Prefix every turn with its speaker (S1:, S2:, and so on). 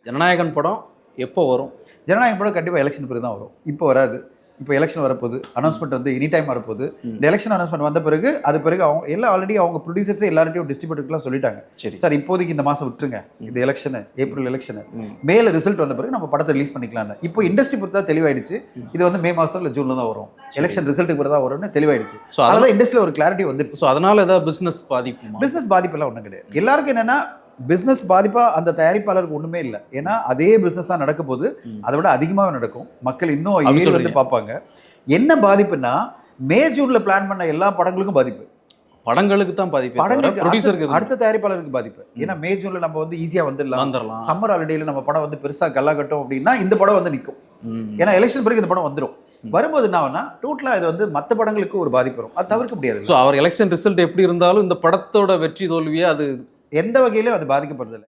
S1: ஜனநாயகன் படம் எப்போ வரும்?
S2: ஜனநாயகம் படம் கண்டிப்பாக எலெக்ஷன் பிறகு தான் வரும். இப்போ வராது. இப்போ எலெக்ஷன் வரப்போகுது. அனௌன்ஸ்மெண்ட் வந்து எனி டைம் வரப்போகுது. இந்த எலெக்ஷன் அனௌன்ஸ்மெண்ட் வந்த பிறகு அது பிறகு அவங்க எல்லாம் ஆல்ரெடி அவங்க ப்ரொடியூசர்ஸே எல்லார்ட்டையும் டிஸ்ட்ரிபியூட்டர்லாம் சொல்லிட்டாங்க.
S1: சரி
S2: சார் இப்போதைக்கு இந்த மாதம் விட்டுருங்க, இந்த எலெக்ஷனு ஏப்ரல் எலெக்ஷனு மேல ரிசல்ட் வந்த பிறகு நம்ம படத்தை ரிலீஸ் பண்ணிக்கலாம்னு. இப்போ இண்டஸ்ட்ரி பொறுத்தா தெளிவாயிடுச்சு. இது வந்து மே மாதம் இல்லை ஜூனில் தான் வரும். எலெக்ஷன் ரிசல்ட்டுக்கு பிறகு தான் வரும்னு தெளிவாயிடுச்சு.
S1: ஸோ
S2: அதனால இண்டஸ்ட்ரியில் ஒரு கிளாரிட்டி வந்துடுச்சு.
S1: ஸோ அதனால ஏதாவது பிஸ்னஸ் பாதிப்புமா?
S2: பிஸ்னஸ் பாதிப்பெல்லாம் ஒன்றும் கிடையாது. எல்லாருக்கும் என்னன்னா பிஸ்னஸ் பாதிப்பா அந்த தயாரிப்பாளருக்கு ஒன்றுமே இல்லை. ஏன்னா அதே பிஸ்னஸ் தான் நடக்க போது, அதை விட அதிகமாக நடக்கும். மக்கள் இன்னும் ஏறி வந்து பார்ப்பாங்க. என்ன பாதிப்புன்னா மே ஜூன்ல பிளான் பண்ண எல்லா படங்களுக்கும் பாதிப்பு.
S1: படங்களுக்கு தான் பாதிப்பு,
S2: படங்களுக்கு அடுத்த தயாரிப்பாளருக்கு பாதிப்பு. ஏன்னா மே ஜூன்ல நம்ம வந்து ஈஸியா வந்துடலாம். சம்மர் ஹாலிடேல நம்ம படம் வந்து பெருசா கல்லா கட்டும் அப்படின்னா இந்த படம் வந்து நிற்கும். ஏன்னா எலெக்ஷன் பிறகு இந்த படம் வந்துடும். வரும்போது என்ன டோட்டலா இது வந்து மற்ற படங்களுக்கு ஒரு பாதிப்பு வரும். அது தவிர்க்க முடியாது.
S1: ஸோ அவர் எலெக்ஷன் ரிசல்ட் எப்படி இருந்தாலும் இந்த படத்தோட வெற்றி தோல்வியே அது
S2: எந்த வகையிலும் அது பாதிக்கப்படுறதில்லை.